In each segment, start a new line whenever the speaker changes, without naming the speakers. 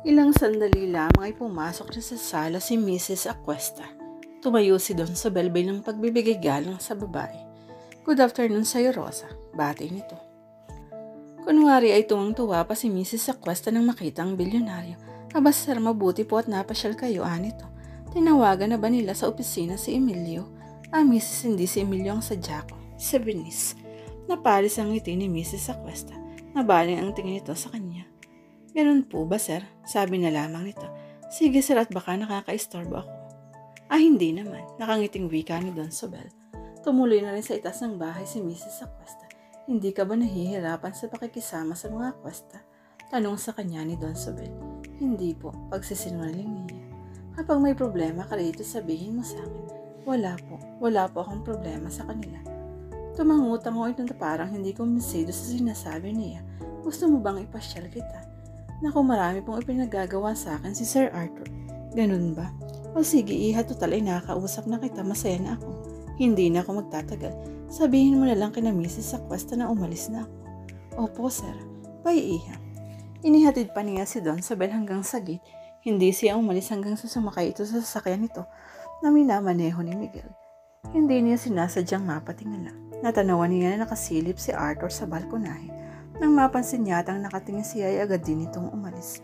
Ilang sandali lamang ay pumasok na sa sala si Mrs. Aquesta. Tumayo si Don Sobel bilang pagbibigay galang sa babae. "Good afternoon sa'yo, Rosa," bati nito. Kunwari ay tuwang-tuwa pa si Mrs. Aquesta nang makita ang bilyonaryo. "Aba sir, mabuti po at napasyal kayo," anito. Tinawagan na ba nila sa opisina si Emilio? Mrs. hindi si Emilio ang sadya ko. Si Venice. Napalis ang ngiti ni Mrs. Aquesta. Nabaling ang tingin nito sa kanya. "Ganun po ba, sir?" Sabi na lamang nito. "Sige, sir, at baka nakaka-istorbo ako." Hindi naman. Nakangiting wika ni Don Sobel. Tumuloy na rin sa itas ng bahay si Mrs. Aquesta. "Hindi ka ba nahihirapan sa pakikisama sa mga Aquesta?" Tanong sa kanya ni Don Sobel. "Hindi po," pagsisinungaling niya. "Kapag may problema ka rito, sabihin mo sa akin." Wala po akong problema sa kanila." Tumangutang ito na parang hindi kumbinsido sa sinasabi niya. "Gusto mo bang ipasyal kita?" "Naku, marami pong ipinagagawa sa akin si Sir Arthur." "Ganun ba? O sige, iha, total ay nakakausap na kita, masaya na ako." "Hindi na ako magtatagal. Sabihin mo na lang kina Mrs. Aquesta na umalis na ako." "Opo, sir." "Bye, iha." Inihatid pa niya si Don Sobel hanggang sa gate. Hindi siya umalis hanggang sa sumakay ito sa sasakyan nito na minamaneho ni Miguel. Hindi niya sinasadyang mapatingala. Natanawan niya na nakasilip si Arthur sa balkonahe. Nang mapansin yatang nakatingin siya ay agad din itong umalis.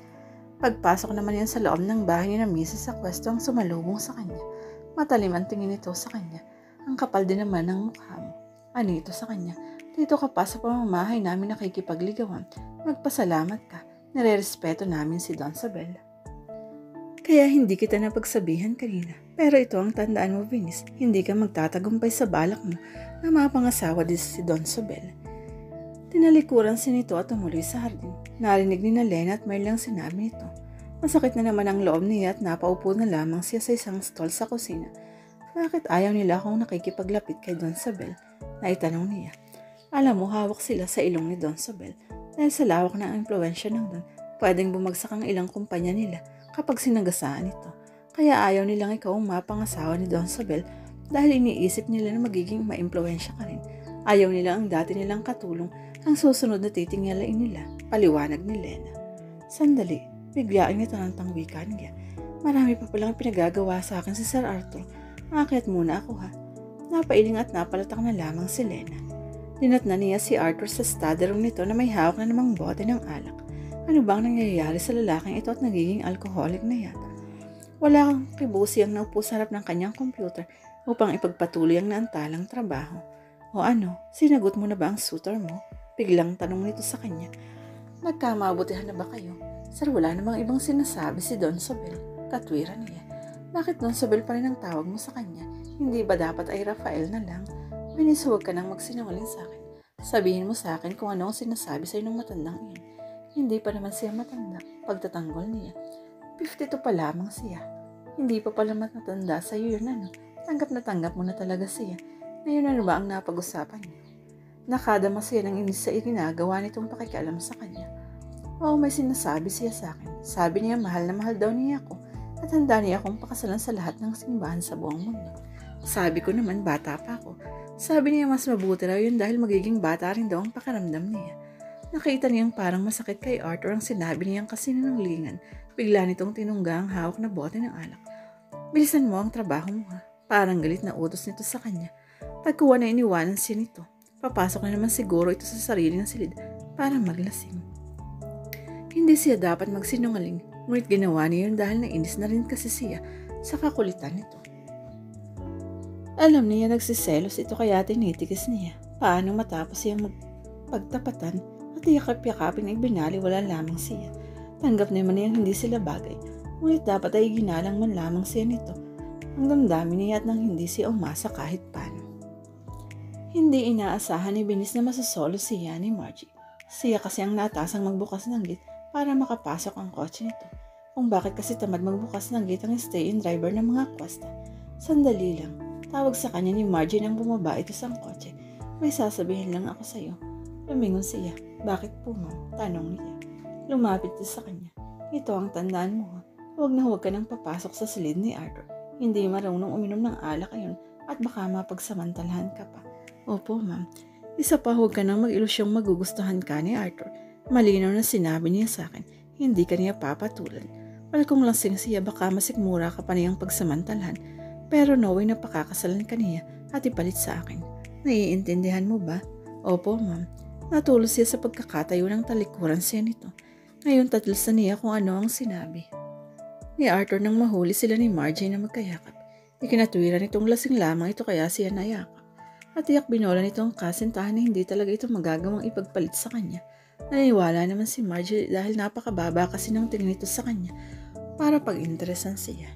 Pagpasok naman yan sa loob ng bahay ni na Mrs. Aquesta ang sumalubong sa kanya. Matalim ang tingin nito sa kanya. "Ang kapal din naman ng mukha mo." Anito sa kanya. "Dito ka pa sa pamamahay namin nakikipagligawan. Magpasalamat ka. Nire-respeto namin si Don Sobel. Kaya hindi kita napagsabihan kanina. Pero ito ang tandaan mo, Venice. Hindi ka magtatagumpay sa balak mo na mapangasawa din si Don Sobel." Tinalikuran si nito at tumuloy sa hardin. Narinig ni Lena at Merle ang sinabi nito. Masakit na naman ang loob niya at napaupo na lamang siya sa isang stall sa kusina. "Bakit ayaw nila akong nakikipaglapit kay Don Sobel?" Naitanong niya. Alam mo, hawak sila sa ilong ni Don Sobel. Dahil sa lawak ng impluwensya ng Don, pwedeng bumagsak ang ilang kumpanya nila kapag sinagasaan ito. Kaya ayaw nilang ikaw ang mapangasawa ni Don Sobel dahil iniisip nila na magiging maimpluwensya ka rin. Ayaw nila ang dati nilang katulong ang susunod na titingalain nila, paliwanag ni Lena. Sandali, biglaan niya tanantang wika niya. "Marami pa palang pinagagawa sa akin si Sir Arthur. Aakyat muna ako, ha." Napailing at napalatak na lamang si Lena. Dinatna niya si Arthur sa study room nito na may hawak na namang bote ng alak. Ano bang nangyayari sa lalaking ito at nagiging alcoholic na yata? Wala kang kibusi ang naupo sa harap ng kanyang computer upang ipagpatuloy ang naantalang trabaho. "O ano, sinagot mo na ba ang suitor mo?" Biglang tanong nito sa kanya. "Nagkamabutihan na ba kayo?" "Sir, wala namang ibang sinasabi si Don Sobel." Katwiran niya. "Bakit Don Sobel pa rin ang tawag mo sa kanya? Hindi ba dapat ay Rafael na lang?" "Venice, huwag ka nang magsinungaling sa akin. Sabihin mo sa akin kung ano ang sinasabi sa'yo ng matandang iyon." "Hindi pa naman siya matanda." Pagtatanggol niya. 52 pa lamang siya. "Hindi pa pala matanda sa'yo yun, ano? Tanggap na tanggap mo na talaga siya. Ngayon ano ba ang napag-usapan niyo?" Nakadama siya ng inis sa ginagawa nitong pakikialam sa kanya. "Oo, may sinasabi siya sa akin. Sabi niya mahal na mahal daw niya ako at handa niya akong pakasalan sa lahat ng simbahan sa buong mundo. Sabi ko naman bata pa ako. Sabi niya mas mabuti raw yun dahil magiging bata rin daw ang pakiramdam niya." Nakita niyang parang masakit kay Arthur ang sinabi niyang kasinungalingan. Bigla nitong tinungga ang hawak na bote ng alak. "Bilisan mo ang trabaho mo, ha?" Parang galit na utos nito sa kanya. Pagkuha na iniwanan siya nito. Papasok na naman siguro ito sa sarili ng silid para maglasing. Hindi siya dapat magsinungaling, ngunit ginawa niya yun dahil nainis na rin kasi siya sa kakulitan nito. Alam niya nagsiselos ito kaya tinitikis niya. Paano matapos siyang magpagtapatan at yakap-yakapin ay binaliwala lamang siya. Tanggap naman niyang hindi sila bagay, ngunit dapat ay ginalang man lamang siya nito. Ang damdamin niya at nang hindi siya umasa kahit paano. Hindi inaasahan ni Venice na masasolo siya ni Margie. Siya kasi ang natasang magbukas ng gate para makapasok ang kotse nito. Kung bakit kasi tamad magbukas ng gate ang stay-in driver ng mga Aquesta. Sandali lang, tawag sa kanya ni Margie nang bumaba ito sa kotse. "May sasabihin lang ako sa'yo." Lumingon siya. "Bakit po, ma'am?" tanong niya. Lumapit siya sa kanya. "Ito ang tandaan mo, ha? Huwag na huwag ka nang papasok sa silid ni Arthur. Hindi marunong uminom ng alak ayon at baka mapagsamantalahan ka pa." "Opo, ma'am." "Isa pa, huwag ka nang mag-ilusyong magugustuhan ka ni Arthur. Malinaw na sinabi niya sa akin, hindi ka niya papatulan. Kung lasing siya baka masikmura ka pa niyang pagsamantalan. Pero knowing na pakakasalan ka niya at ipalit sa akin. Naiintindihan mo ba? Opo, ma'am. Natulos siya sa pagkakatayo ng talikuran siya nito. Ngayon tatlos na niya kung ano ang sinabi. Ni Arthur nang mahuli sila ni Margie na magkayakap. Ikinatwiran nitong lasing lamang ito kaya siya nayakap. At tiyak binola nito ang kasintahan na hindi talaga ito magagawang ipagpalit sa kanya. Naniniwala naman si Margie dahil napakababa kasi ng tingin nito sa kanya para pag-interesan siya.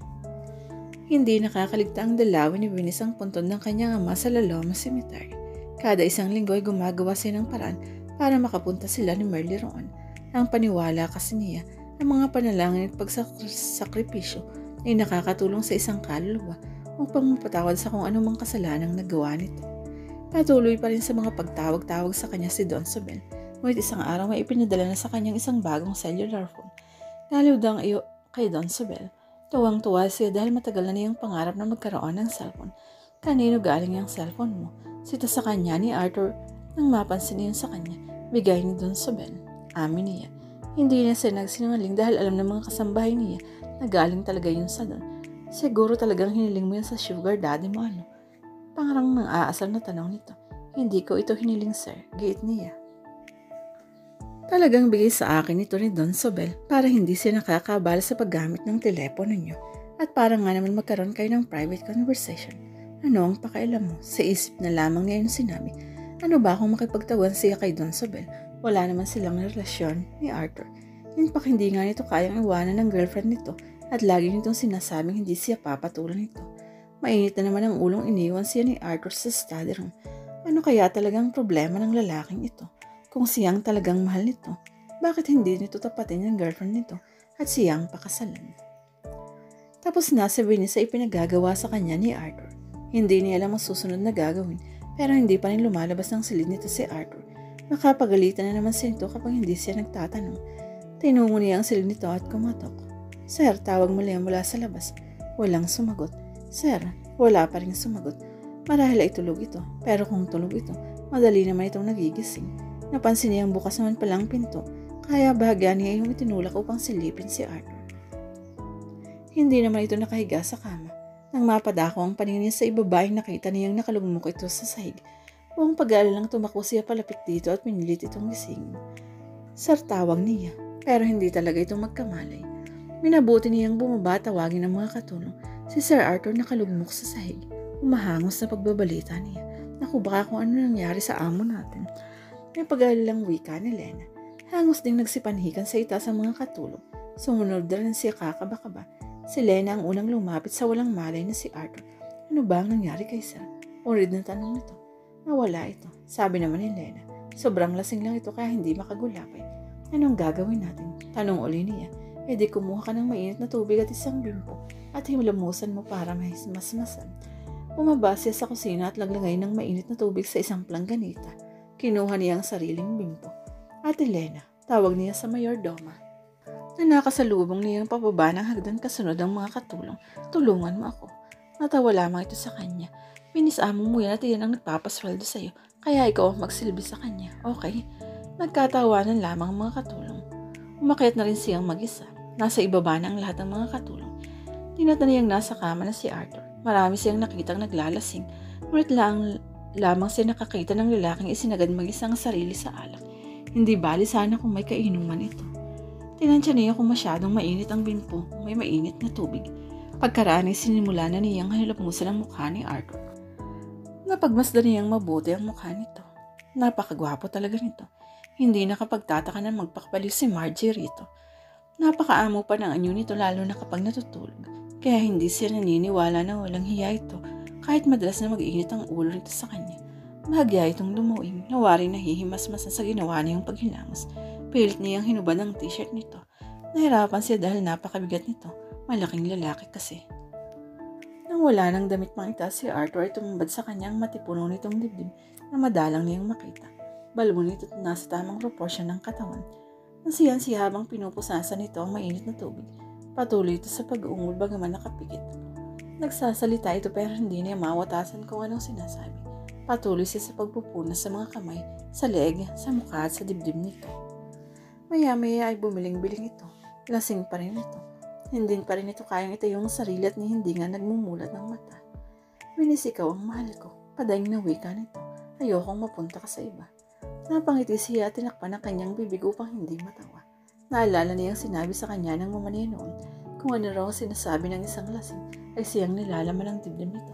Hindi nakakaligta ang dalawin ni Venice ang puntod ng kanyang ama sa Laloma Cemetery. Kada isang linggo ay gumagawa siya ng paraan para makapunta sila ni Merle roon. Ang paniwala kasi niya ang mga panalangin at pagsakripisyo ay nakakatulong sa isang kaluluwa upang mapatawad sa kung anumang kasalanang nagawa nito. Patuloy pa rin sa mga pagtawag-tawag sa kanya si Don Sobel, ngunit isang araw may ipinadala na sa kanyang isang bagong cellular phone. Naliw daw kay Don Sobel. Tuwang-tuwa siya dahil matagal na niyang pangarap na magkaroon ng cellphone. Kanino galing yung cellphone mo? Sito sa kanya ni Arthur nang mapansin niya sa kanya. Bigay ni Don Sobel. Amin niya. Hindi niya siya nagsinungaling dahil alam ng mga kasambahay niya na galing talaga yun sa Don. Siguro talagang hiniling mo yan sa sugar daddy mo ano? Pangarang nang aasal na tanong nito. Hindi ko ito hiniling sir. Giit niya. Talagang bigay sa akin ito ni Don Sobel para hindi siya nakakabala sa paggamit ng telepono niyo at para nga naman magkaroon kayo ng private conversation. Ano ang pakailan mo? Sa isip na lamang niya yung sinabi. Ano ba kung makipagtawan siya kay Don Sobel? Wala naman silang relasyon ni Arthur. Yun pa hindi nga nito kayang iwanan ng girlfriend nito at lagi nitong sinasabing hindi siya papatulan nito. Mainit na naman ang ulong iniwan siya ni Arthur sa study room. Ano kaya talagang problema ng lalaking ito? Kung siyang talagang mahal nito, bakit hindi nito tapatin yung girlfriend nito at siyang pakasalan? Tapos na si Venice sa ipinagagawa sa kanya ni Arthur. Hindi niya alam ang susunod na gagawin pero hindi pa rin lumalabas ng silid nito si Arthur. Nakapagalitan na naman siya nito kapag hindi siya nagtatanong. Tinungo niya ang silid nito at kumatok. Sir, tawag muli mula sa labas. Walang sumagot. Sir, wala pa rin sumagot. Marahil ay tulog ito pero kung tulog ito, madali naman itong nagigising. Napansin niya ang bukas naman palang pinto, kaya bahagya niya yung itinulak upang silipin si Arthur. Hindi naman ito nakahiga sa kama. Nang mapadako ang paningin niya sa ibabaeng nakita niyang nakalugmok ito sa sahig. Buong pag-aalalang tumakbo siya palapit dito at pinilit itong gising. Sir, tawag niya, pero hindi talaga ito magkamalay. Minabuti niyang bumaba tawagin ng mga katulong. Si Sir Arthur nakalugmok sa sahig. Umahangos na pagbabalita niya. Naku, baka kung ano nangyari sa amo natin. May pag-aalalang wika ni Lena. Hangos ding nagsipanhikan sa itaas ang mga katulong. Sumunod na rin siya kakaba-kaba. Si Lena ang unang lumapit sa walang malay na si Arthur. Ano ba ang nangyari kay Sir? Urid na tanong nito. Nawala ito. Sabi naman ni Lena. Sobrang lasing lang ito kaya hindi makagulapay. Anong gagawin natin? Tanong uli niya. E di kumuha ka ng mainit na tubig at isang bimpo at himlamusan mo para masmasan. Bumaba siya sa kusina at laglagay ng mainit na tubig sa isang plangganita. Kinuha niya ang sariling bimpo. Ate Lena, tawag niya sa mayordoma. Na nakasalubong niyang pababa ng hagdan kasunod ang mga katulong. Tulungan mo ako. Natawa lamang ito sa kanya. Pinisamo mo yan at iyan ang nagpapasweldo sa iyo. Kaya ikaw ang magsilbi sa kanya. Okay? Nagkatawanan lamang ang mga katulong. Umakyat na rin siyang mag-isa. Nasa ibaba na ang lahat ng mga katulong. Tinata niyang nasa kama na si Arthur. Marami siyang nakitang naglalasing. Ngunit lamang siya nakakita ng lalaking isinagad mag-isa ang sarili sa alak. Hindi bali sana kung may kainuman ito. Tinansya niya kung masyadong mainit ang bimpo, may mainit na tubig. Pagkaraan ay sinimula na niyang hanilapusan ang mukha ni Arthur. Napagmasdan niyang mabuti ang mukha nito. Napakagwapo talaga nito. Hindi nakapagtataka na magpakabaliw si Margie rito. Napakaamo pa ng anyo nito lalo na kapag natutulog. Kaya hindi siya naniniwala na walang hiya ito kahit madalas na mag-iinit ang ulo nito sa kanya. Bahagya itong lumuing, nawari nahihimas-masan sa ginawa niyang paghilamos. Pilit niyang hinubad ang t-shirt nito. Nahirapan siya dahil napakabigat nito. Malaking lalaki kasi. Nang wala nang damit pang itaas si Arthur ay tumambad sa kanyang matipuno nitong dibdib na madalang niyang makita. Balbo nito at nasa tamang proporsyon ng katawan. Nasiyan-siya habang pinupusasan nito ang mainit na tubig. Patuloy ito sa pag-uungol bagaman nakapikit. Nagsasalita ito pero hindi niya mawatasan kung anong sinasabi. Patuloy siya sa pagpupunas sa mga kamay, sa leeg, sa mukha at sa dibdib nito. Maya-maya ay bumiling-biling ito. Lasing pa rin ito. Hindi pa rin ito kayang itayo ang sarili at hindi nga nagmumulat ng mata. Venice, ikaw ang mahal ko. Padaing na wika nito. Ayokong mapunta ka sa iba. Napangiti siya at tinakpan ang kanyang bibig upang hindi matawa. Naalala niyang sinabi sa kanya ng mama niya noon kung ano raw sinasabi ng isang lasing ay siyang nilalaman ng dibdib nito.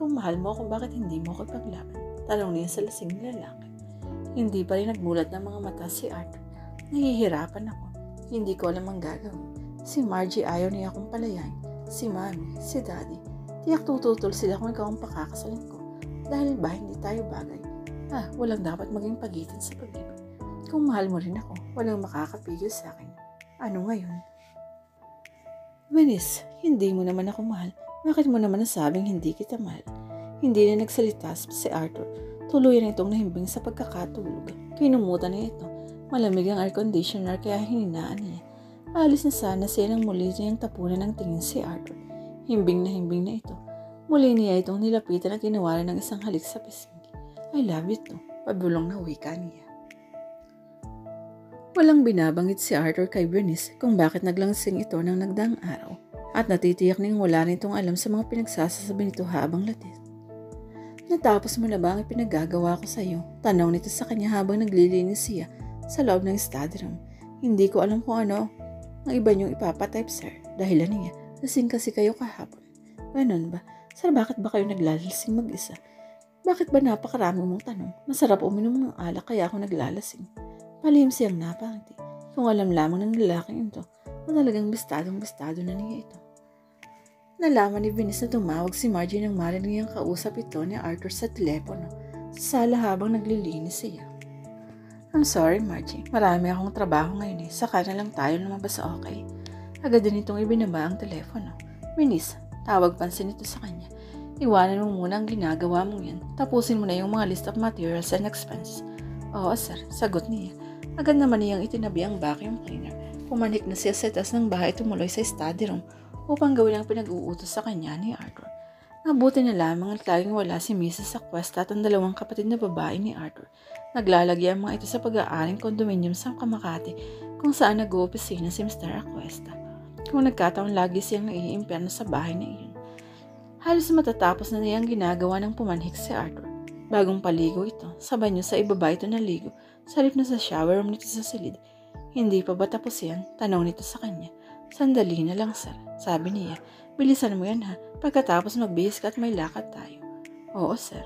Kung mahal mo ako, bakit hindi mo ako ipaglaban? Tanong niya sa lasing na lalaki. Hindi pa rin nagmulat ng mga mata si Arthur. Nahihirapan ako. Hindi ko alam ang gagawin. Si Margie ayaw niya akong palayain. Si Mami, si Daddy. Tiyak tututol sila kung ikaw ang pakakasalin ko. Dahil ba hindi tayo bagay? Walang dapat maging pagitan sa pag-ibig. Kung mahal mo rin ako, walang makakapigil sa akin. Ano ngayon? Venice, hindi mo naman ako mahal. Bakit mo naman nasabing hindi kita mahal? Hindi na nagsalita si Arthur. Tuluyan itong nahimbing sa pagkakatulog. Kinumutan niya ito. Malamig ang air conditioner kaya hininaan niya. Alis na sana siya nang muli niyang tapunan ng tingin si Arthur. Himbing na ito. Muli niya itong nilapitan at tinawaran ng isang halik sa pisngi. I love you too, pabulong na wika niya. Walang binabanggit si Arthur kay Venice kung bakit naglangsing ito ng nagdaang araw at natitiyak niyang wala rin itong alam sa mga pinagsasasabi nito habang latid. Natapos mo na ba ang ipinaggagawa ko sa iyo? Tanong nito sa kanya habang naglilinis siya sa loob ng study room. Hindi ko alam kung ano ang iba niyong ipapatype, sir. Dahilan niya, lasing kasi kayo kahapon. Ganon ba? Sir, bakit ba kayo naglalasing mag-isa? Bakit ba napakarami mong tanong? Masarap uminom ng alak kaya ako naglalasing. Palihim siyang napangiti. Kung alam lamang ng lalaking ito, na talagang bistadong-bistado na niya ito. Nalaman ni Venice na tumawag si Margie nang marinig niyang kausap ito ni Arthur sa telepono sa sala habang naglilinis siya. I'm sorry, Margie. Marami akong trabaho ngayon eh. Saka na lang tayo lumabas, okay? Agad din itong ibinaba ang telepono. Venice, tawag pansin ito sa kanya. Iwanan mo muna ang ginagawa mong yan. Tapusin mo na yung mga list of materials and expenses. Oo, sir. Sagot niya. Agad naman niyang itinabi ang vacuum cleaner. Pumanik na siya sa taas ng bahay tumuloy sa study room upang gawin ang pinag-uutos sa kanya ni Arthur. Nabuti na lamang at laging wala si Mrs. Aquesta at ang dalawang kapatid na babae ni Arthur. Naglalagay ang mga ito sa pag-aaring condominium sa Makati kung saan nag-uopisina si Mr. Aquesta. Kung nagkataon lagi siyang naiimpyerno sa bahay na iyon. Halos matatapos na niyang ginagawa ng pumanhik si Arthur. Bagong paligo ito, sa banyo sa ibaba ito naligo, salip na sa shower room nito sa silid. Hindi pa ba tapos yan? Tanong nito sa kanya. Sandali na lang, sir. Sabi niya, bilisan mo yan ha, pagkatapos magbihis ka at may lakad tayo. Oo, sir.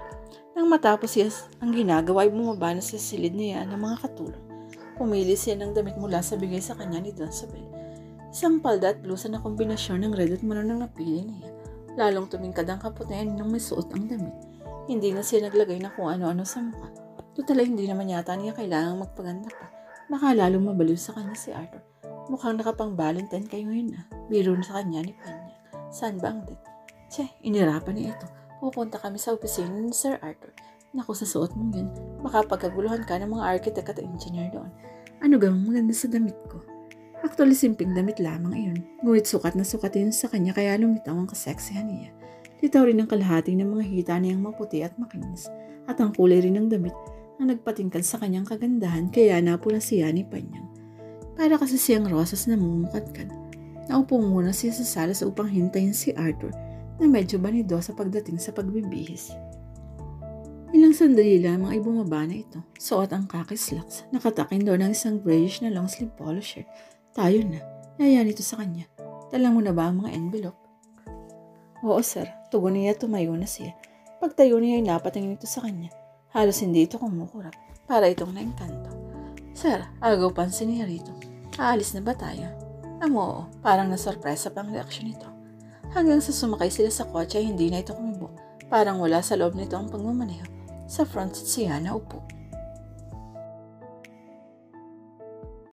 Nang matapos siya ang ginagawa ay bumaba na sa silid niya ng mga katulong. Pumili siya ng damit mula sa bigay sa kanya ni Don Sabel. Isang palda at blusa na kombinasyon ng red at maroon ang napili niya. Lalong tumingkad ang kaputihan nang may suot ang damit. Hindi na siya naglagay na kung ano-ano sa mukha. Tutala hindi naman yata niya kailangang magpaganda pa. Baka lalong mabaliw sa kanya si Arthur. Mukhang nakapang Valentine kayo ngayon Biro na sa kanya ni Panya. Saan ba ang date? Inirapan niya ito. Pupunta kami sa opisina ni Sir Arthur. Naku, sa suot mo yun. Baka pagkaguluhan ka ng mga architect at engineer doon. Ano gamang maganda sa damit ko? Actually, simpleng damit lamang iyon. Ngunit sukat na sukat yun sa kanya kaya lumitaw ang kaseksihan niya. Litaw rin ang kalahati ng mga hita niyang maputi at makinis. At ang kulay rin ng damit na nagpatingkad sa kanyang kagandahan kaya napula siya ni Panyang. Para kasi siyang rosas na mumukadkad. Naupo muna siya sa salas upang hintayin si Arthur na medyo banido sa pagdating sa pagbibihis. Ilang sandali lamang ay bumaba na ito. Suot ang khaki slacks. Nakatakin doon ng isang grayish na long sleeve polo shirt. Tayo na. Yaya nito sa kanya. Dala mo na ba ang mga envelope? Oo, sir. Tugon niya tumayo na siya. Pagtayo niya ay napatingin ito sa kanya. Halos hindi ito kumukurap. Para itong naengkanto. Sir, agaw pansin niya rito. Aalis na ba tayo? Oo, parang nasurpresa pa ang reaksyon nito. Hanggang sa sumakay sila sa kotse ay hindi na ito kumibo. Parang wala sa loob nito ang pagmamaneho. Sa front seat siya na upo.